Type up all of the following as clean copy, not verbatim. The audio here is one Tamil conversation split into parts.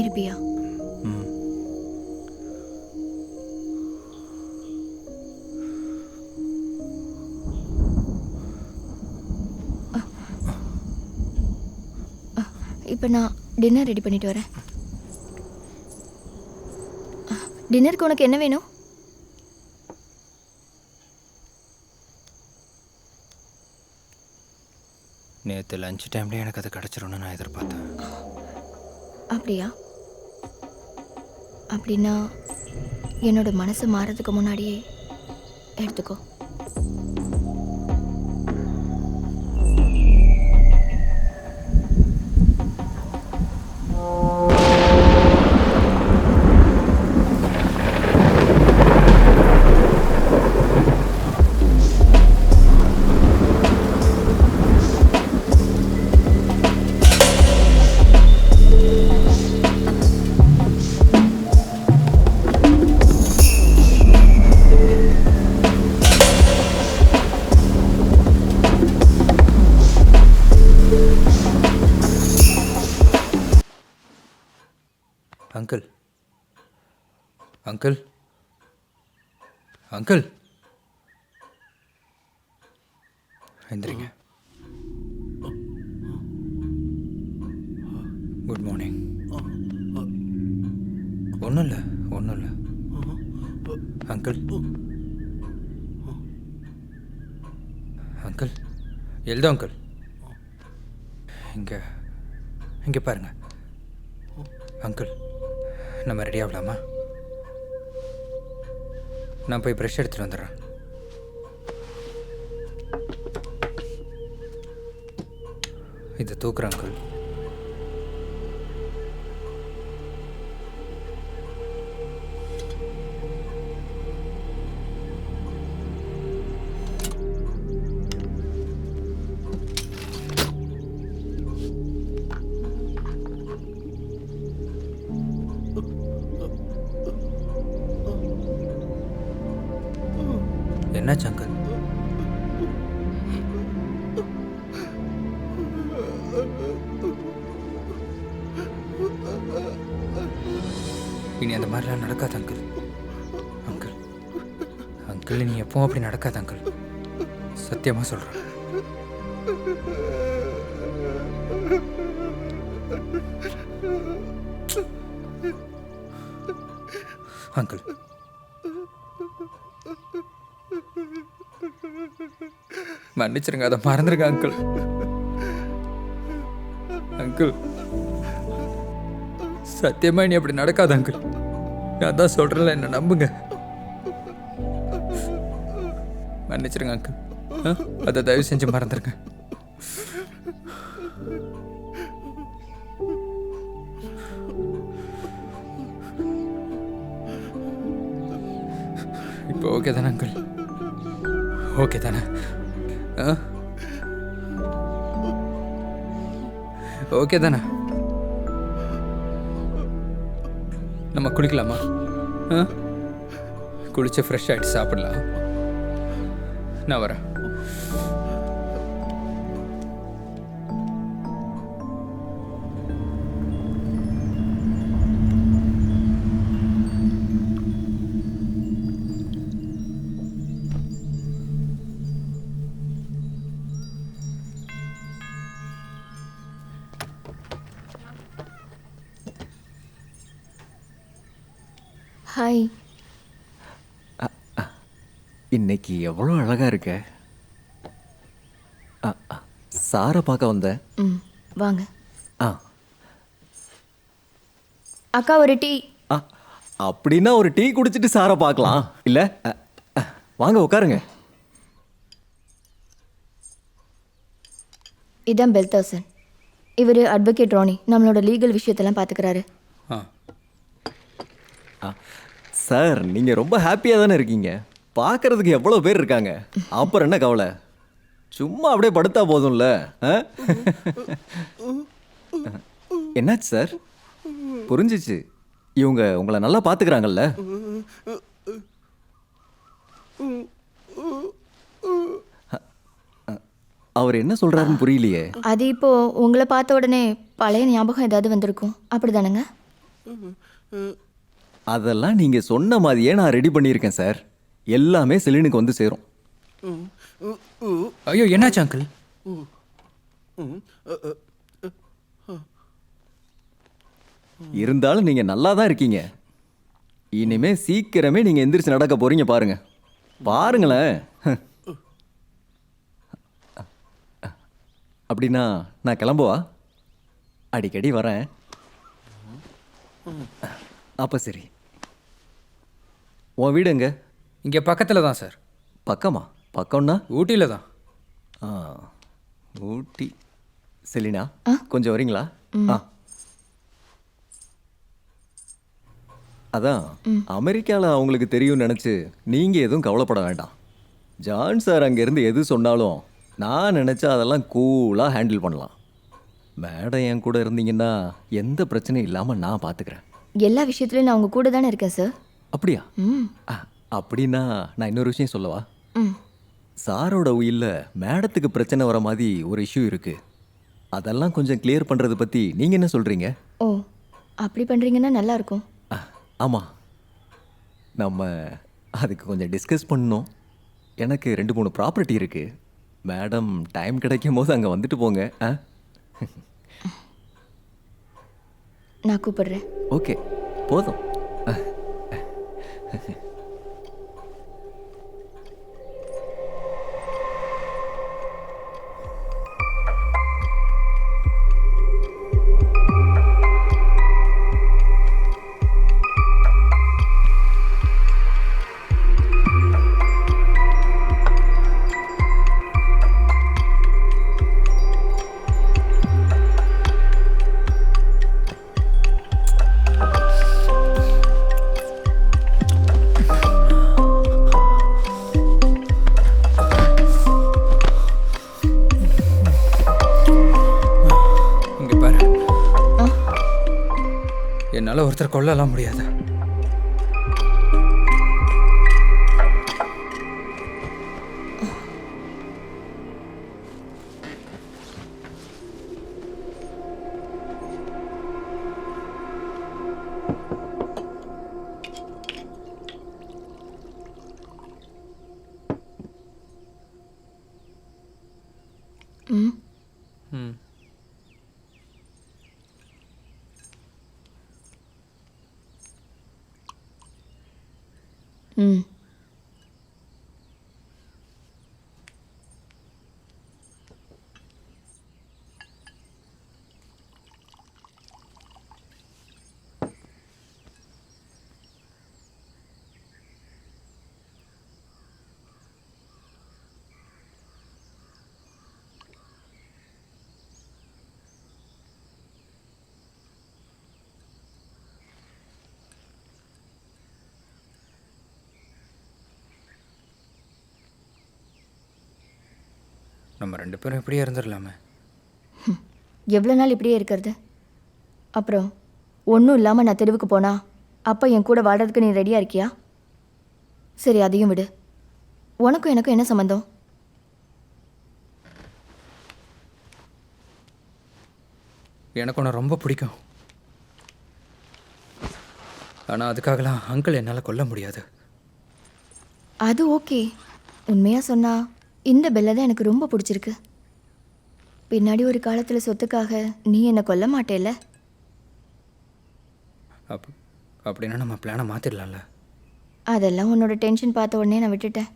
இருப்பியா? இப்போ நான் டின்னர் ரெடி பண்ணிட்டு வரேன். டின்னருக்கு உனக்கு என்ன வேணும்? நேற்று லஞ்ச் டைம்லேயே எனக்கு அது கிடச்சிரும்னு நான் எதிர்பார்த்தேன். அப்படியா? அப்படின்னா என்னோட மனசு மாறதுக்கு முன்னாடியே எடுத்துக்கோ. அங்கிள் அங்கிள் அங்கிள் எந்திரிங்க. Good morning. ஒன்றும் இல்லை ஒன்றும் இல்லை அங்கிள். Uncle எழுதோ uncle. இங்கே இங்கே பாருங்க அங்கிள். நம்ம ரெடி ஆகலாமா? நான் போய் ப்ரெஷ் எடுத்துகிட்டு வந்துடுறேன். இதை தூக்குறேன் அங்கிள். என்னாச்சு அங்கிள்? இனி அந்த மாதிரிலாம் நடக்காது அங்கிள். அங்கிள் அங்கிள் நீ எப்பவும் அப்படி நடக்காது அங்கிள். சத்தியமாக சொல்கிறேன். அங்கிள் மன்னிச்சிருங்க, அதை மறந்துருங்க அங்கிள். அங்கிள் சத்தியமா நீ அப்படி நடக்காது அங்கிள். நான் தான் சொல்றேன்ல, என்ன நம்புங்க. மன்னிச்சிருங்க அங்கிள். அதை தயவு செஞ்சு மறந்துருங்க. இப்போ ஓகே தானே அங்கிள்? ஓகே தானே? ஓகே தானே? நம்ம குளிக்கலாமா? குளிச்சு ஃப்ரெஷ் ஆகிட்டு சாப்பிடலாம். நான் வரேன். ஹாய். இன்னைக்கு எவ்வளோ அழகா இருக்க. சாரை பார்க்க வந்தேன். வாங்க. ஆ அக்கா ஒரு டீ. அப்படின்னா ஒரு டீ குடிச்சிட்டு சாரை பார்க்கலாம் இல்லை? வாங்க உட்காருங்க. இதான் பெல்தாசன். இவர் அட்வொகேட் ராணி. நம்மளோட லீகல் விஷயத்தெல்லாம் பார்த்துக்கிறாரு. சார் நீங்கள் ரொம்ப ஹாப்பியாக தானே இருக்கீங்க. பார்க்கறதுக்கு எவ்வளோ பேர் இருக்காங்க. அப்புறம் என்ன கவலை? சும்மா அப்படியே படுத்தா போதும்ல. என்னாச்சு சார்? புரிஞ்சிச்சு. இவங்க உங்களை நல்லா பார்த்துக்கிறாங்கல்ல? அவர் என்ன சொல்றாருன்னு புரியலையே. அது இப்போ உங்களை பார்த்த உடனே பழைய ஞாபகம் ஏதாவது வந்திருக்கும், அப்படிதானங்க? அதெல்லாம் நீங்க சொன்ன மாதிரியே நான் ரெடி பண்ணியிருக்கேன் சார். எல்லாமே செலினுக்கு வந்து சேரும். ஐயோ என்னாச்சு அங்கிள்? இருந்தாலும் நீங்க நல்லா தான் இருக்கீங்க. இனிமே சீக்கிரமே நீங்க எந்திரிச்சு நடக்க போறீங்க பாருங்க. பாருங்களேன். அப்படின்னா நான் கிளம்புவா? அடிக்கடி வரேன். அப்ப சரி. உன் வீடு எங்க? இங்கே பக்கத்தில் தான் சார். பக்கமா? பக்கம்னா? ஊட்டியில் தான். ஆ, ஊட்டி. செலினா கொஞ்சம் வரீங்களா? ஆ. அதான் அமெரிக்காவில் அவங்களுக்கு தெரியும்னு நினச்சி நீங்கள் எதுவும் கவலைப்பட வேண்டாம். ஜான் சார் அங்கேருந்து எது சொன்னாலும் நான் நினச்சா அதெல்லாம் கூலாக ஹேண்டில் பண்ணலாம். மேடம் என் கூட இருந்தீங்கன்னா எந்த பிரச்சனையும் இல்லாமல் நான் பார்த்துக்கிறேன். எல்லா விஷயத்துலையும் நான் உங்க கூட தானே இருக்கேன் சார். அப்படியா? ம் அப்படின்னா நான் இன்னொரு விஷயம் சொல்லவா? ம் சாரோட உயிரில் மேடத்துக்கு பிரச்சனை வர மாதிரி ஒரு இஷ்யூ இருக்குது. அதெல்லாம் கொஞ்சம் கிளியர் பண்ணுறதை பற்றி நீங்கள் என்ன சொல்கிறீங்க? ஓ அப்படி பண்ணுறீங்கன்னா நல்லா இருக்கும். ஆமாம், நம்ம அதுக்கு கொஞ்சம் டிஸ்கஸ் பண்ணணும். எனக்கு 2-3 ப்ராப்பர்ட்டி இருக்குது. மேடம் டைம் கிடைக்கும் போது அங்கே வந்துட்டு போங்க. நான் கூப்பிடுறேன். ஓகே, போதும். இங்கே பாரு, என்னால் ஒருத்தர் கொல்லலாம் முடியாது. ம் ம் ம் நம்ம 2 பேரும் இப்படியே இருந்துடலாமே. எவ்வளோ நாள் இப்படியே இருக்கிறது? அப்புறம் ஒன்றும் இல்லாமல் நான் தெருவுக்கு போனா அப்போ என் கூட வாடுறதுக்கு நீ ரெடியாக இருக்கியா? சரி, அதையும் விடு. உனக்கும் எனக்கும் என்ன சம்மந்தம்? எனக்கு உன்னை ரொம்ப பிடிக்கும். ஆனால் அதுக்காகலாம் அங்கிள் என்னால் கொல்ல முடியாது. அது ஓகே. உண்மையாக சொன்னா இந்த பெல்லை தான் எனக்கு ரொம்ப பிடிச்சிருக்கு. பின்னாடி ஒரு காலத்தில் சொத்துக்காக நீ என்னை கொல்ல மாட்டேல்ல? அப்படின்னா நம்ம பிளானை மாற்றிடலாம்ல. அதெல்லாம் உன்னோட டென்ஷன் பார்த்த உடனே நான் விட்டுட்டேன்.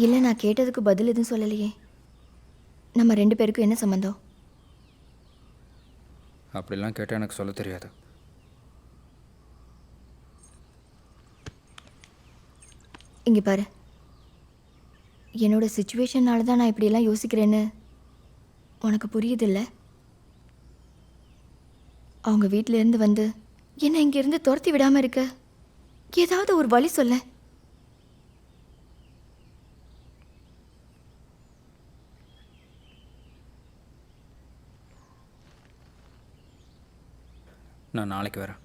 இல்லை, நான் கேட்டதுக்கு பதில் எதுவும் சொல்லலையே. நம்ம 2 பேருக்கும் என்ன சம்மந்தம்? அப்படிலாம் கேட்டால் எனக்கு சொல்ல தெரியாது. இங்கே பாரு, என்னோட சுச்சுவேஷனால தான் நான் இப்படியெல்லாம் யோசிக்கிறேன்னு உனக்கு புரியுதில்ல? அவங்க வீட்டிலேருந்து வந்து என்னை இங்கேருந்து துரத்தி விடாமல் இருக்க ஏதாவது ஒரு வழி சொல்ல. நான் நாளைக்கு வரேன்.